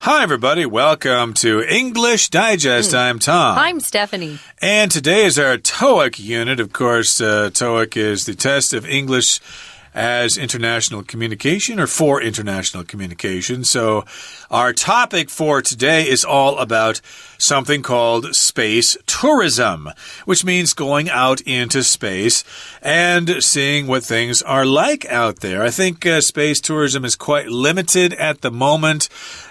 Hi, everybody. Welcome to English Digest. I'm Tom. I'm Stephanie. And today is our TOEIC unit. Of course, TOEIC is the test of English as international communication or for international communication. So our topic for today is all about something called space tourism, which means going out into space and seeing what things are like out there. I think space tourism is quite limited at the moment.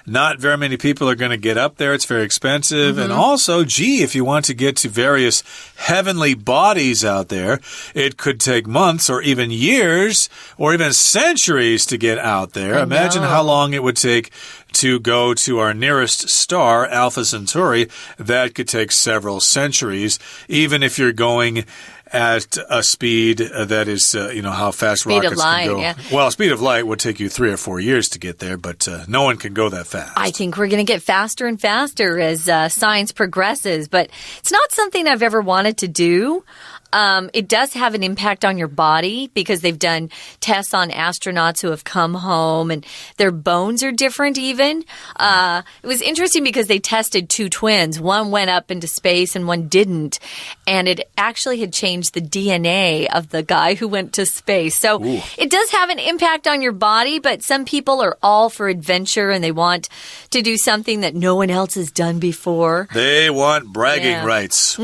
Not very many people are going to get up there. It's very expensive. And also, if you want to get to various heavenly bodies out there, it could take months or even years or even centuries to get out there. Imagine how long it would take to go to our nearest star, Alpha Centauri. That could take several centuries, even if you're going at a speed that is, how fast rockets can go. Yeah. Well, speed of light would take you 3 or 4 years to get there, but no one can go that fast. I think we're going to get faster and faster as science progresses, but it's not something I've ever wanted to do. It does have an impact on your body because they've done tests on astronauts who have come home and their bones are different even. It was interesting because they tested two twins. One went up into space and one didn't. And it actually had changed the DNA of the guy who went to space. So it does have an impact on your body, but some people are all for adventure and they want to do something that no one else has done before. They want bragging rights.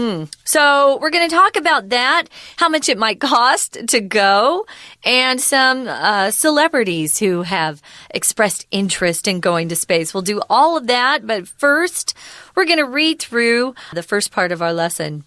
So we're going to talk about that, how much it might cost to go, and some celebrities who have expressed interest in going to space. We'll do all of that, but first, we're going to read through the first part of our lesson.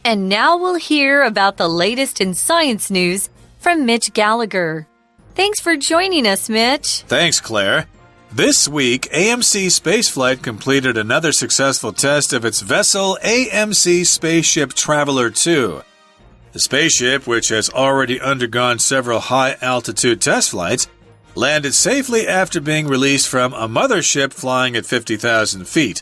And now we'll hear about the latest in science news from Mitch Gallagher. Thanks for joining us, Mitch. Thanks, Claire. This week, AMC Spaceflight completed another successful test of its vessel AMC Spaceship Traveler 2. The spaceship, which has already undergone several high-altitude test flights, landed safely after being released from a mothership flying at 50,000 feet.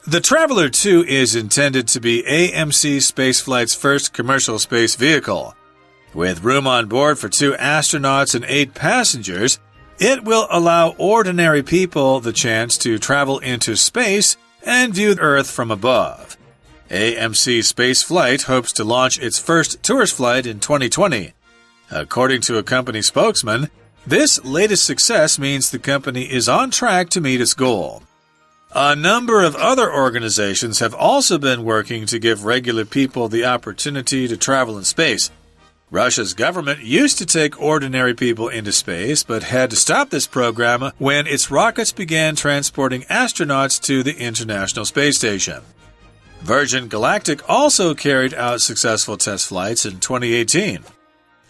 The Traveler 2 is intended to be AMC Spaceflight's first commercial space vehicle. With room on board for 2 astronauts and 8 passengers, it will allow ordinary people the chance to travel into space and view Earth from above. AMC Spaceflight hopes to launch its first tourist flight in 2020. According to a company spokesman, this latest success means the company is on track to meet its goal. A number of other organizations have also been working to give regular people the opportunity to travel in space. Russia's government used to take ordinary people into space, but had to stop this program when its rockets began transporting astronauts to the International Space Station. Virgin Galactic also carried out successful test flights in 2018.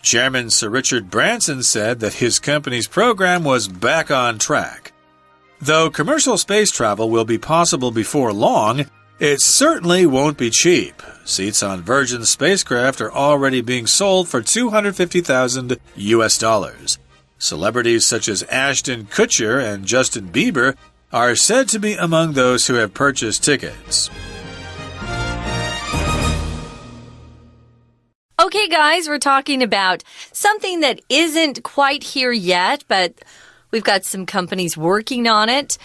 Chairman Sir Richard Branson said that his company's program was back on track. Though commercial space travel will be possible before long, it certainly won't be cheap. Seats on Virgin spacecraft are already being sold for $250,000. Celebrities such as Ashton Kutcher and Justin Bieber are said to be among those who have purchased tickets. Okay, guys, we're talking about something that isn't quite here yet, but we've got some companies working on it.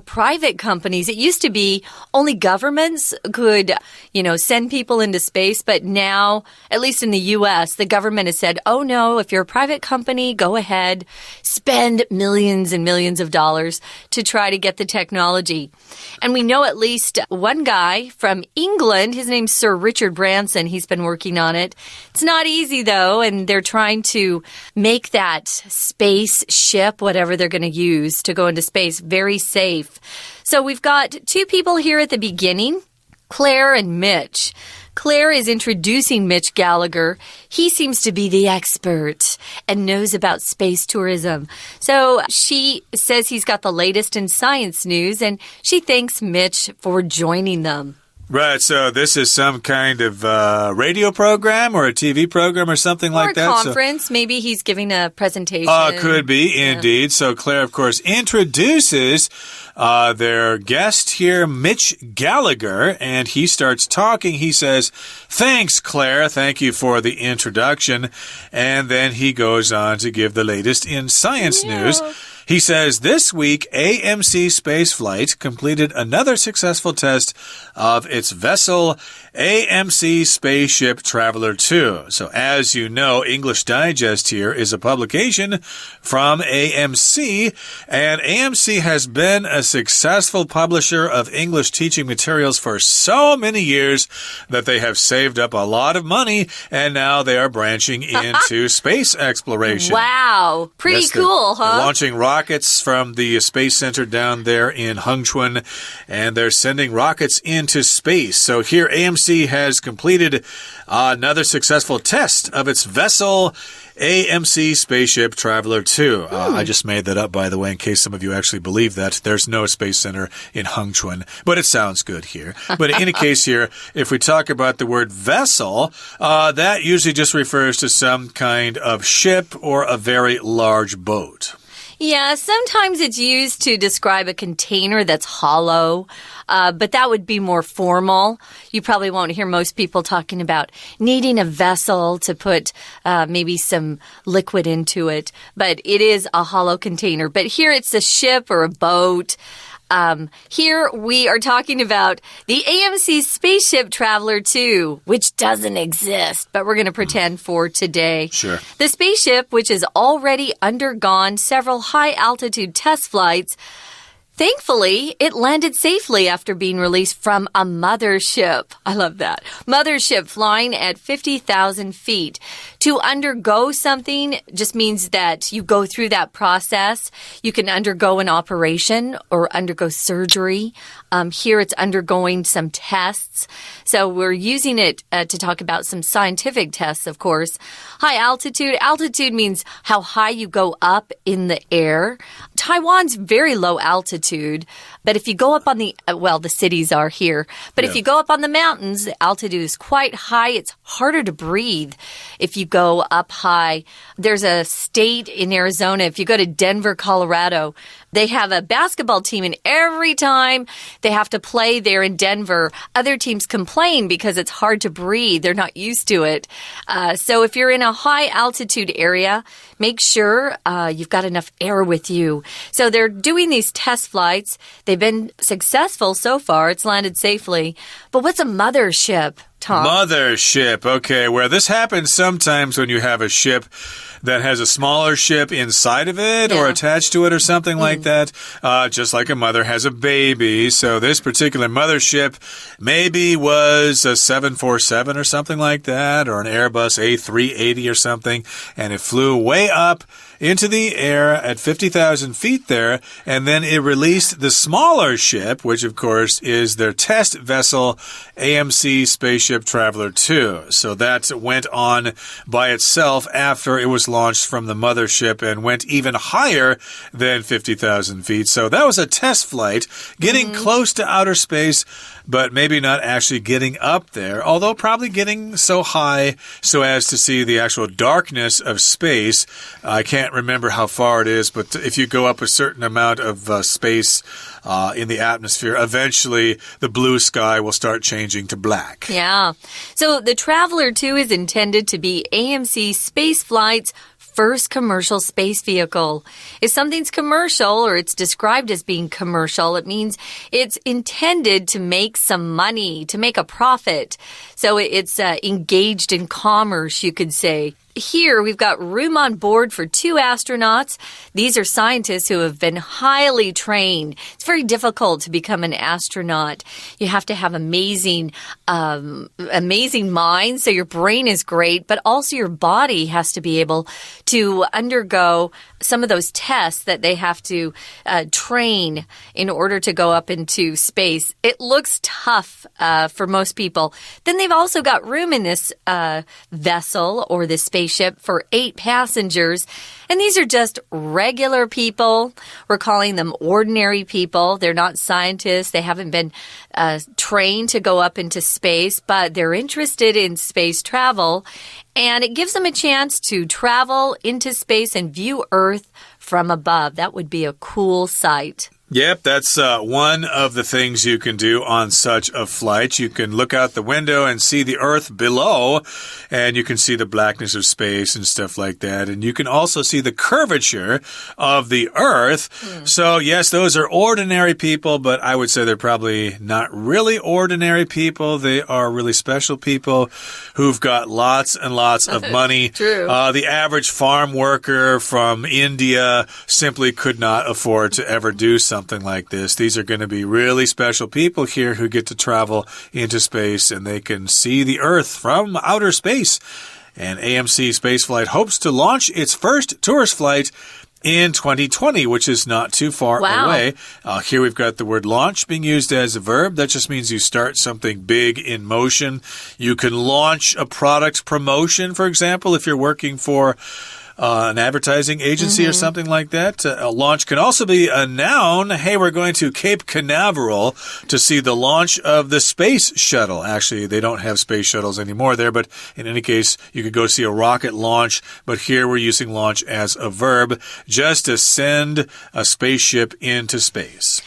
Private companies. It used to be only governments could, send people into space. But now, at least in the U.S., the government has said, oh, no, if you're a private company, go ahead, spend millions and millions of dollars to try to get the technology. And we know at least one guy from England. His name's Sir Richard Branson. He's been working on it. It's not easy, though, and they're trying to make that spaceship, whatever they're going to use to go into space, very safe. So we've got 2 people here at the beginning, Claire and Mitch. Claire is introducing Mitch Gallagher. He seems to be the expert and knows about space tourism. So she says he's got the latest in science news, and she thanks Mitch for joining them. Right, so this is some kind of radio program or a TV program or something like that? Or a conference. Maybe he's giving a presentation. Could be, indeed. So Claire, of course, introduces their guest here, Mitch Gallagher, and he starts talking. He says, "Thanks, Claire. Thank you for the introduction." And then he goes on to give the latest in science news. He says, this week, AMC Spaceflight completed another successful test of its vessel, AMC Spaceship Traveler 2. So as you know, English Digest here is a publication from AMC, and AMC has been a successful publisher of English teaching materials for so many years that they have saved up a lot of money, and now they are branching into space exploration. Wow, pretty cool, huh? They're launching rockets from the Space Center down there in Hengchuan, and they're sending rockets into space. So here AMC has completed another successful test of its vessel, AMC Spaceship Traveler 2. I just made that up, by the way, in case some of you actually believe that. There's no space center in Hengchuan, but it sounds good here. But in any case here, if we talk about the word vessel, that usually just refers to some kind of ship or a very large boat. Yeah, sometimes it's used to describe a container that's hollow, but that would be more formal. You probably won't hear most people talking about needing a vessel to put maybe some liquid into it, but it is a hollow container. But here it's a ship or a boat. Here we are talking about the AMC Spaceship Traveler 2, which doesn't exist, but we're going to pretend for today. Sure. The spaceship, which has already undergone several high-altitude test flights, thankfully, it landed safely after being released from a mothership. I love that. Mothership flying at 50,000 feet. To undergo something just means that you go through that process. You can undergo an operation or undergo surgery. Here it's undergoing some tests. So we're using it to talk about some scientific tests, of course. High altitude. Altitude means how high you go up in the air. Taiwan's very low altitude, but if you go up on the cities are here, but if you go up on the mountains, the altitude is quite high. It's harder to breathe if you go up high. There's a state in Arizona, if you go to Denver, Colorado, they have a basketball team, and every time they have to play there in Denver, other teams complain because it's hard to breathe. They're not used to it. So if you're in a high altitude area, make sure you've got enough air with you. So they're doing these test flights. They've been successful so far. It's landed safely. But what's a mothership, Tom? Mothership. Okay, where this happens sometimes when you have a ship that has a smaller ship inside of it or attached to it or something like that, just like a mother has a baby. So this particular mothership maybe was a 747 or something like that, or an Airbus A380 or something, and it flew way up into the air at 50,000 feet there, and then it released the smaller ship, which of course is their test vessel, AMC Spaceship Traveler 2. So that went on by itself after it was launched from the mothership and went even higher than 50,000 feet. So that was a test flight, getting close to outer space, but maybe not actually getting up there, although probably getting so high so as to see the actual darkness of space. I can't remember how far it is, but if you go up a certain amount of space in the atmosphere, eventually the blue sky will start changing to black. Yeah. So the Traveler 2 is intended to be AMC Spaceflight's first commercial space vehicle. If something's commercial or it's described as being commercial, it means it's intended to make some money, to make a profit. So it's engaged in commerce, you could say. Here, we've got room on board for 2 astronauts. These are scientists who have been highly trained. It's very difficult to become an astronaut. You have to have amazing minds, so your brain is great, but also your body has to be able to undergo some of those tests that they have to train in order to go up into space. It looks tough for most people. Then they've also got room in this vessel or this space spaceship for 8 passengers. And these are just regular people. We're calling them ordinary people. They're not scientists. They haven't been trained to go up into space, but they're interested in space travel. And it gives them a chance to travel into space and view Earth from above. That would be a cool sight. Yep, that's one of the things you can do on such a flight. You can look out the window and see the Earth below, and you can see the blackness of space and stuff like that. And you can also see the curvature of the Earth. So, yes, those are ordinary people, but I would say they're probably not really ordinary people. They are really special people who've got lots and lots of money. True. The average farm worker from India simply could not afford to ever do something like this. These are going to be really special people here who get to travel into space, and they can see the Earth from outer space. And AMC Spaceflight hopes to launch its first tourist flight in 2020, which is not too far away. Here we've got the word launch being used as a verb. That just means you start something big in motion. You can launch a product promotion, for example, if you're working for an advertising agency or something like that. A launch can also be a noun. Hey, we're going to Cape Canaveral to see the launch of the space shuttle. Actually, they don't have space shuttles anymore there, but in any case, you could go see a rocket launch. But here we're using launch as a verb, just to send a spaceship into space.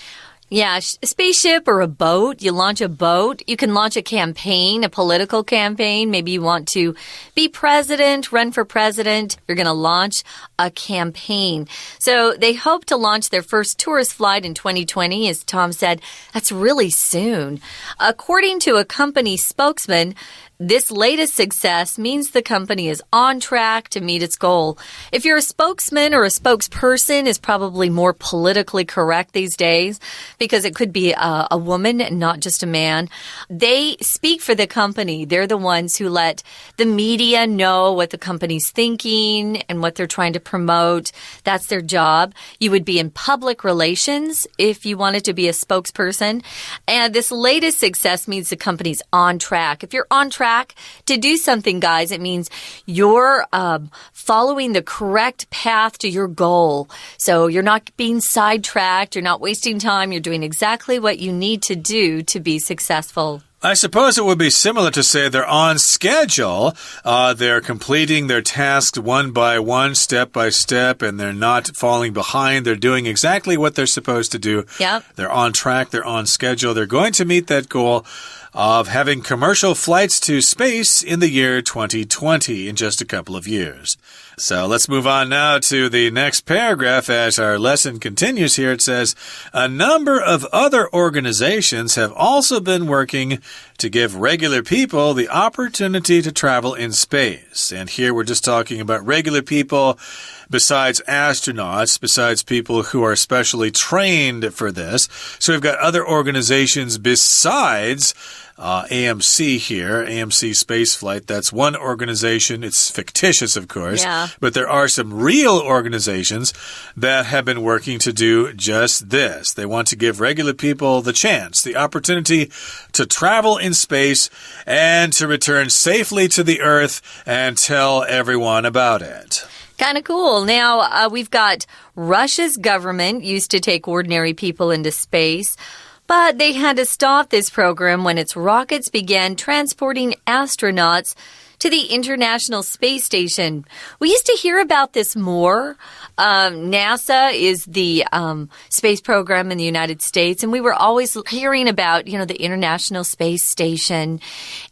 Yeah, a spaceship or a boat. You launch a boat. You can launch a campaign, a political campaign. Maybe you want to be president, run for president. You're going to launch a campaign. So they hope to launch their first tourist flight in 2020. As Tom said, that's really soon. According to a company spokesman, this latest success means the company is on track to meet its goal. If you're a spokesman or a spokesperson, is probably more politically correct these days because it could be a woman and not just a man. They speak for the company. They're the ones who let the media know what the company's thinking and what they're trying to promote. That's their job. You would be in public relations if you wanted to be a spokesperson. And this latest success means the company's on track. If you're on track to do something, guys, it means you're following the correct path to your goal. So you're not being sidetracked. You're not wasting time. You're doing exactly what you need to do to be successful. I suppose it would be similar to say they're on schedule. They're completing their tasks one by one, step by step, and they're not falling behind. They're doing exactly what they're supposed to do. Yep. They're on track. They're on schedule. They're going to meet that goal of having commercial flights to space in the year 2020 in just a couple of years. So let's move on now to the next paragraph as our lesson continues here. It says, a number of other organizations have also been working to give regular people the opportunity to travel in space. And here we're just talking about regular people besides astronauts, besides people who are specially trained for this. So we've got other organizations besides AMC here, AMC Spaceflight. That's one organization. It's fictitious, of course. Yeah. But there are some real organizations that have been working to do just this. They want to give regular people the chance, the opportunity to travel in space and to return safely to the Earth and tell everyone about it. Kind of cool. Now, we've got Russia's government used to take ordinary people into space, but they had to stop this program when its rockets began transporting astronauts to the International Space Station. We used to hear about this more. NASA is the space program in the United States, and we were always hearing about, the International Space Station.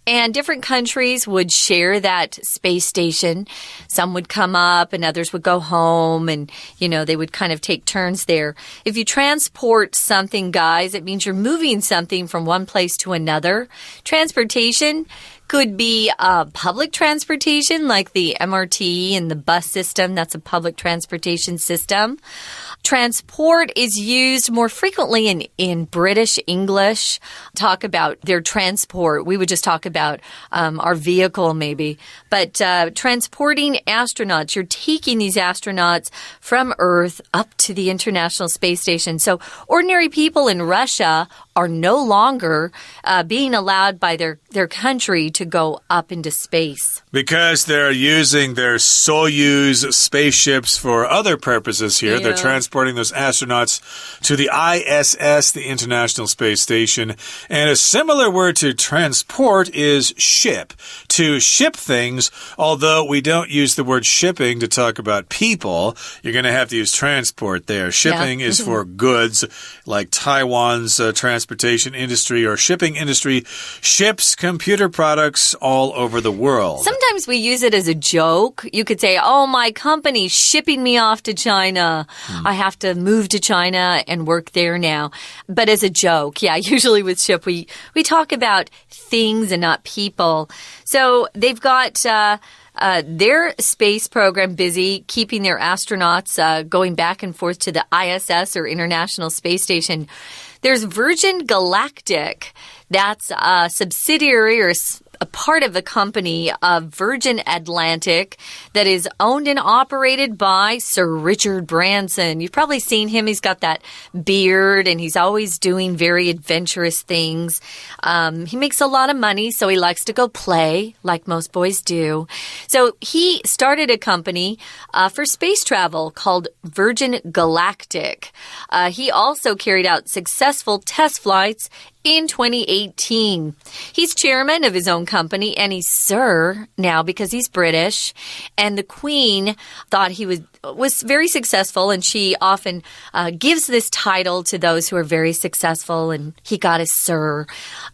And different countries would share that space station. Some would come up and others would go home, and, they would kind of take turns there. If you transport something, guys, it means you're moving something from one place to another. Transportation could be public transportation like the MRT and the bus system. That's a public transportation system. Transport is used more frequently in British English. Talk about their transport. We would just talk about our vehicle maybe. But transporting astronauts, you're taking these astronauts from Earth up to the International Space Station. So ordinary people in Russia are no longer being allowed by their country to to go up into space? Because they're using their Soyuz spaceships for other purposes here. Yeah. They're transporting those astronauts to the ISS, the International Space Station. And a similar word to transport is ship. To ship things, although we don't use the word shipping to talk about people, you're going to have to use transport there. Shipping is for goods, like Taiwan's transportation industry or shipping industry ships computer products all over the world. Sometimes we use it as a joke. You could say, oh, my company's shipping me off to China. I have to move to China and work there now. But as a joke, yeah, usually with ship, we talk about things and not people. So they've got their space program busy keeping their astronauts going back and forth to the ISS or International Space Station. There's Virgin Galactic. That's a subsidiary or a part of the company of Virgin Atlantic that is owned and operated by Sir Richard Branson. You've probably seen him. He's got that beard and he's always doing very adventurous things. He makes a lot of money, so he likes to go play like most boys do. So he started a company for space travel called Virgin Galactic. He also carried out successful test flights in 2018. He's chairman of his own company, and he's Sir now because he's British. And the Queen thought he was very successful, and she often gives this title to those who are very successful, and he got a Sir.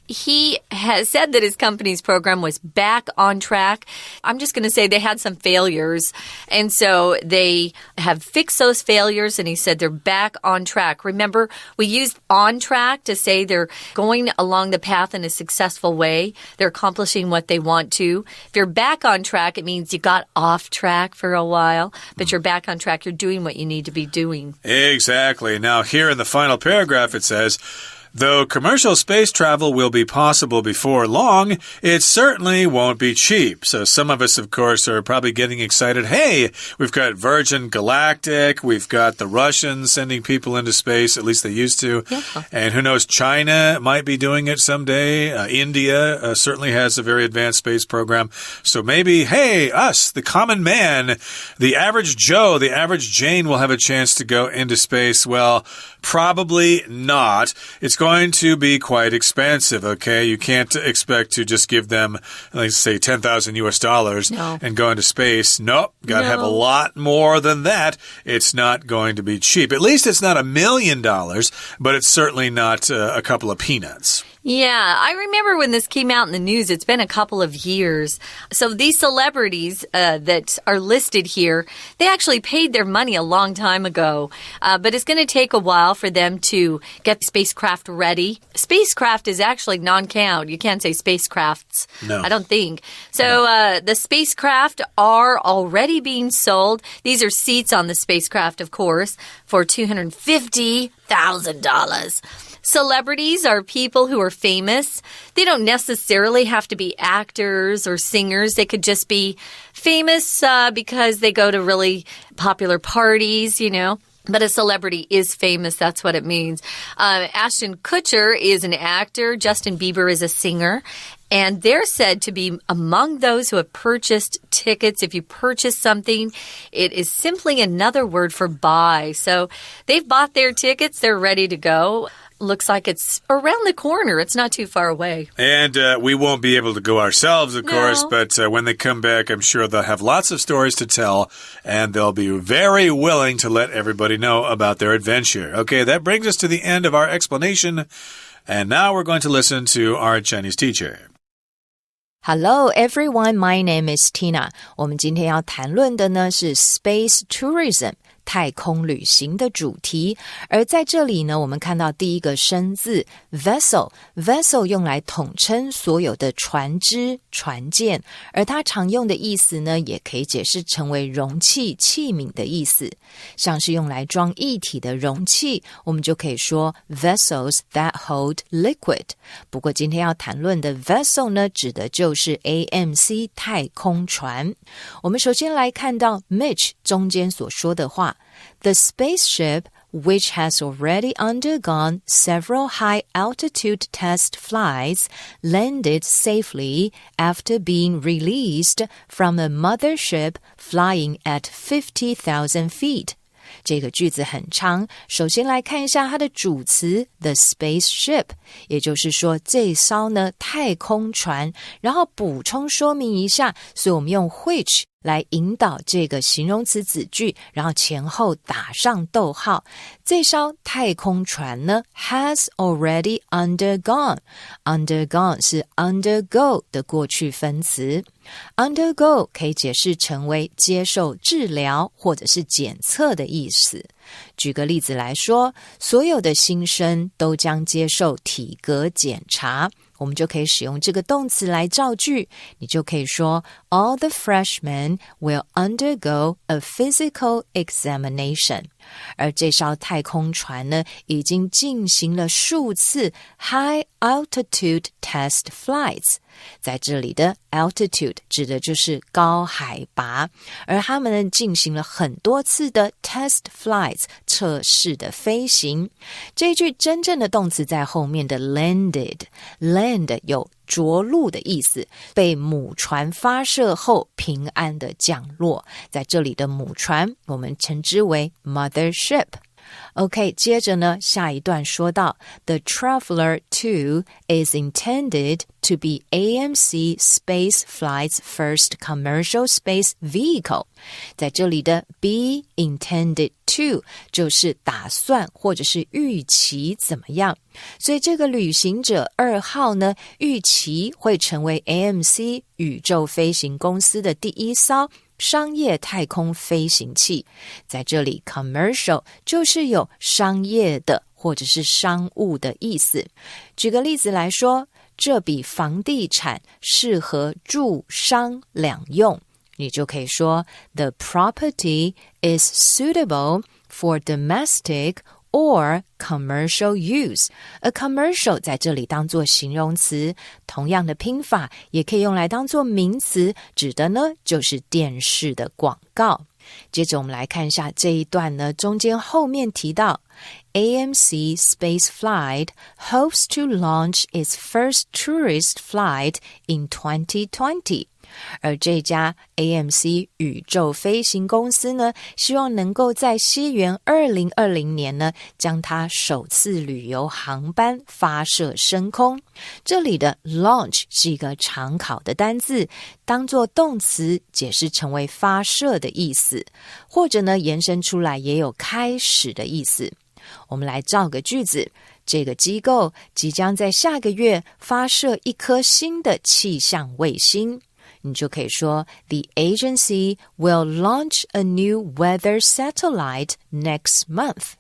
He has said that his company's program was back on track. I'm just going to say they had some failures, and so they have fixed those failures, and he said they're back on track. Remember, we used on track to say they're going along the path in a successful way. They're accomplishing what they want to. If you're back on track, it means you got off track for a while, but you're back on track. You're doing what you need to be doing. Exactly. Now, here in the final paragraph, it says, though commercial space travel will be possible before long, it certainly won't be cheap. So some of us, of course, are probably getting excited. Hey, we've got Virgin Galactic. We've got the Russians sending people into space. At least they used to. Yeah. And who knows, China might be doing it someday. India certainly has a very advanced space program. So maybe, hey, us, the common man, the average Joe, the average Jane will have a chance to go into space. Well, probably not. It's going to be quite expensive, okay? You can't expect to just give them, let's say, $10,000 and go into space. Nope, got to have a lot more than that. It's not going to be cheap. At least it's not $1 million, but it's certainly not a couple of peanuts. Yeah, I remember when this came out in the news. It's been a couple of years. So these celebrities that are listed here, they actually paid their money a long time ago. But it's going to take a while for them to get the spacecraft ready. Spacecraft is actually non-count. You can't say spacecrafts. No. I don't think. So the spacecraft are already being sold. These are seats on the spacecraft, of course, for $250,000. Celebrities are people who are famous. They don't necessarily have to be actors or singers. They could just be famous because they go to really popular parties, you know. But a celebrity is famous. That's what it means. Ashton Kutcher is an actor. Justin Bieber is a singer. And they're said to be among those who have purchased tickets. If you purchase something, it is simply another word for buy. So they've bought their tickets. They're ready to go. Looks like it's around the corner. It's not too far away. And we won't be able to go ourselves, of course, but when they come back, I'm sure they'll have lots of stories to tell, and they'll be very willing to let everybody know about their adventure. Okay, that brings us to the end of our explanation, and now we're going to listen to our Chinese teacher. Hello everyone, my name is Tina. 我们今天要谈论的呢是 Space Tourism。太空旅行的主题，而在这里呢，我们看到第一个生字 vessel 用来统称所有的船只、船舰，而它常用的意思呢，也可以解释成为容器、器皿的意思，像是用来装液体的容器，我们就可以说 vessels that hold liquid。不过今天要谈论的 vessel 呢，指的就是 AMC 太空船。我们首先来看到 Mitch 中间所说的话。The spaceship which has already undergone several high-altitude test flights, landed safely after being released from a mothership flying at 50,000 feet. 这个句子很长，首先来看一下它的主词 the spaceship， 也就是说这艘呢太空船，然后补充说明一下，所以我们用 which 来引导这个形容词子句，然后前后打上逗号。这艘太空船呢 has already undergone， undergone 是 undergo 的过去分词， undergo 可以解释成为接受治疗或者是检测的意思。举个例子来说，所有的新生都将接受体格检查，我们就可以使用这个动词来造句，你就可以说 All the freshmen will undergo a physical examination。 而这艘太空船呢，已经进行了数次 high altitude test flights。 在这里的 altitude 指的就是高海拔，而他们呢进行了很多次的 test flights 测试的飞行。这一句真正的动词在后面的 landed， land 有着陆的意思，被母船发射后平安的降落。在这里的母船我们称之为 mothership。OK， 接着呢，下一段说到 The Traveler 2 is intended to be AMC Spaceflight's first commercial space vehicle。 在这里的 be intended to 就是打算或者是预期怎么样，所以这个旅行者2号呢，预期会成为 AMC 宇宙飞行公司的第一艘商业太空飞行器。在这里 commercial 就是有商业的或者是商务的意思。举个例子来说，这笔房地产适合住商两用，你就可以说 The property is suitable for domestic or commercial use。 A commercial 在这里当作形容词，同样的拼法也可以用来当作名词，指的呢就是电视的广告。接着我们来看一下这一段呢，中间后面提到 AMC Spaceflight hopes to launch its first tourist flight in 2020。而这家 AMC 宇宙飞行公司呢，希望能够在西元2020年呢，将它首次旅游航班发射升空。这里的 launch 是一个常考的单字，当作动词解释成为发射的意思，或者呢延伸出来也有开始的意思。我们来造个句子，这个机构即将在下个月发射一颗新的气象卫星。你就可以说 The agency will launch a new weather satellite next month。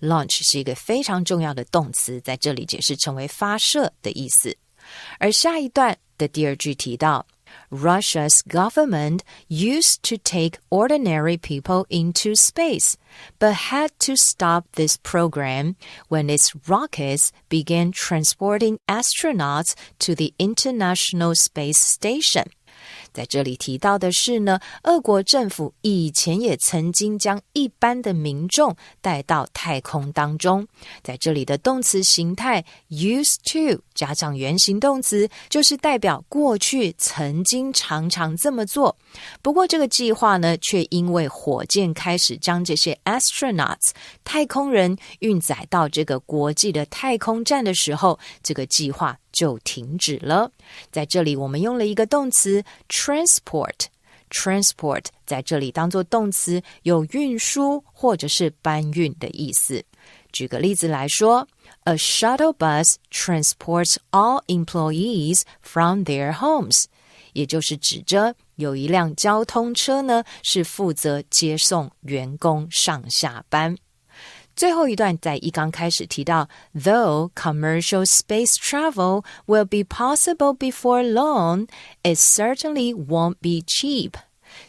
Launch 是一个非常重要的动词，在这里解释成为发射的意思。而下一段的第二句提到Russia's government used to take ordinary people into space, but had to stop this program when its rockets began transporting astronauts to the International Space Station。在这里提到的是呢，俄国政府以前也曾经将一般的民众带到太空当中。在这里的动词形态 used to 加上原形动词，就是代表过去曾经常常这么做。不过这个计划呢，却因为火箭开始将这些 astronauts 太空人运载到这个国际的太空站的时候，这个计划就停止了。在这里我们用了一个动词 transport， 在这里当作动词，有运输或者是搬运的意思。举个例子来说， A shuttle bus transports all employees from their homes， 也就是指着有一辆交通车呢，是负责接送员工上下班。最后一段在一刚开始提到 Though commercial space travel will be possible before long, it certainly won't be cheap。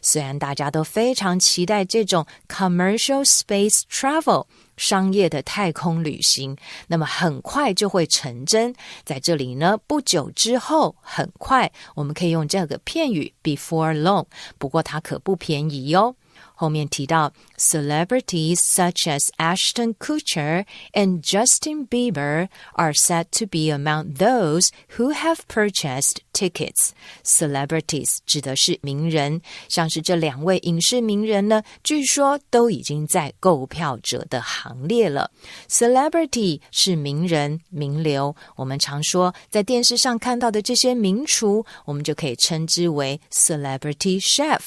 虽然大家都非常期待这种 commercial space travel 商业的太空旅行，那么很快就会成真。在这里呢，不久之后，很快，我们可以用这个片语 before long， 不过它可不便宜哦。后面提到 Celebrities such as Ashton Kutcher and Justin Bieber are said to be among those who have purchased tickets. Celebrities 指的是名人，像是这两位影视名人呢，据说都已经在购票者的行列了。Celebrity 是名人、名流，我们常说在电视上看到的这些名厨，我们就可以称之为 Celebrity Chef。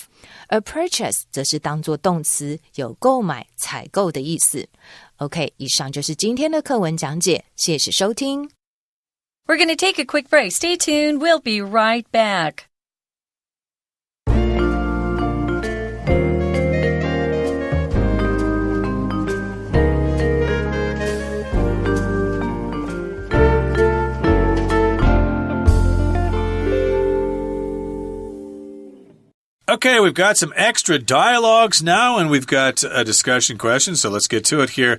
而 purchase 则是当作动词，有购买、采购的意思。OK， 以上就是今天的课文讲解，谢谢收听。We're going to take a quick break. Stay tuned. We'll be right back. Okay, we've got some extra dialogues now, and we've got a discussion question, so let's get to it here.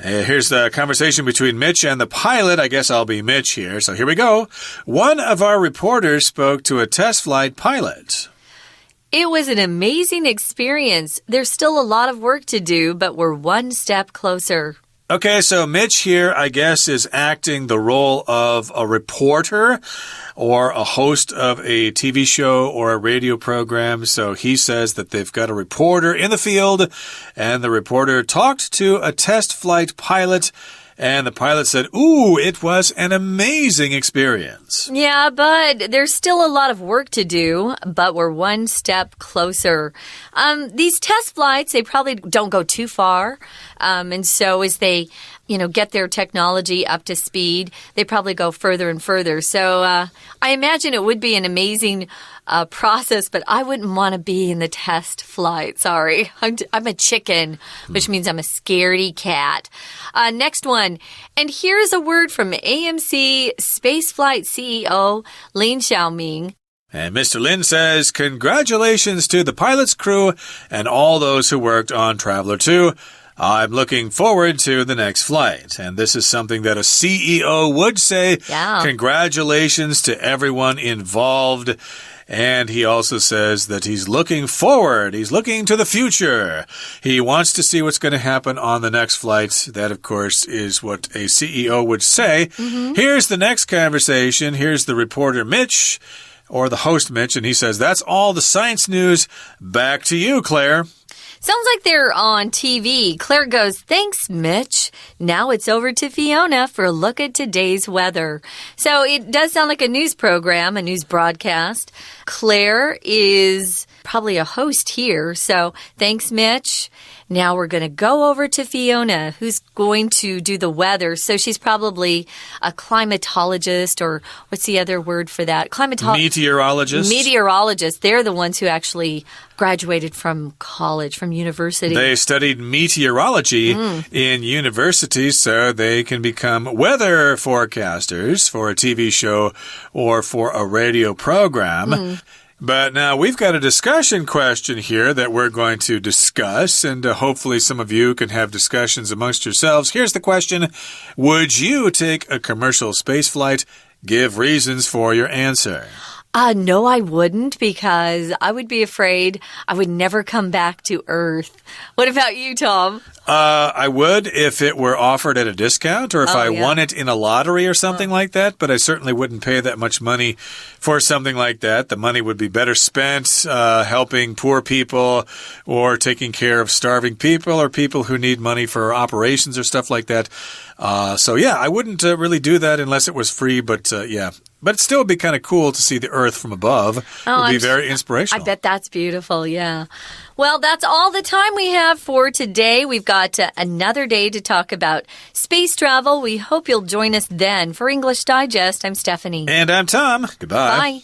Here's the conversation between Mitch and the pilot. I guess I'll be Mitch here, so here we go. One of our reporters spoke to a test flight pilot. It was an amazing experience. There's still a lot of work to do, but we're one step closer.Okay, so Mitch here, I guess, is acting the role of a reporter or a host of a TV show or a radio program. So he says that they've got a reporter in the field, and the reporter talked to a test flight pilot, and the pilot said, "Ooh, it was an amazing experience." Yeah, but there's still a lot of work to do, but we're one step closer. These test flights, they probably don't go too far. And so as they, get their technology up to speed, they probably go further and further. So I imagine it would be an amazing process, but I wouldn't want to be in the test flight. Sorry. I'm a chicken, which means I'm a scaredy cat. Next one. And here's a word from AMC Spaceflight CEO Lin Xiaoming.And Mr. Lin says, "Congratulations to the pilot's crew and all those who worked on Traveler 2. I'm looking forward to the next flight." And this is something that a CEO would say. Yeah. Congratulations to everyone involved. And he also says that he's looking forward. He's looking to the future. He wants to see what's going to happen on the next flight. That, of course, is what a CEO would say. Here's the next conversation. Here's the reporter, Mitch.Or the host, Mitch, and he says, "That's all the science news. Back to you, Claire." Sounds like they're on TV. Claire goes, "Thanks, Mitch. Now it's over to Fiona for a look at today's weather." So it does sound like a news program, a news broadcast. Claire is probably a host here. So thanks, Mitch.Now we're going to go over to Fiona, who's going to do the weather. So she's probably a climatologist, or what's the other word for that? Meteorologist. Meteorologist. They're the ones who actually graduated from college, from university. They studied meteorology in university, so they can become weather forecasters for a TV show or for a radio program.But now we've got a discussion question here that we're going to discuss, and hopefully some of you can have discussions amongst yourselves. Here's the question. Would you take a commercial space flight? Give reasons for your answer.No, I wouldn't, because I would be afraid I would never come back to Earth. What about you, Tom? I would if it were offered at a discount, or if I won it in a lottery or something like that, but I certainly wouldn't pay that much money for something like that. The money would be better spent helping poor people, or taking care of starving people, or people who need money for operations or stuff like that. So yeah, I wouldn't really do that unless it was free, but yeah.But it still would be kind of cool to see the Earth from above. It would be very inspirational. I bet that's beautiful, yeah. Well, that's all the time we have for today. We've got another day to talk about space travel. We hope you'll join us then. For English Digest, I'm Stephanie. And I'm Tom. Goodbye. Bye.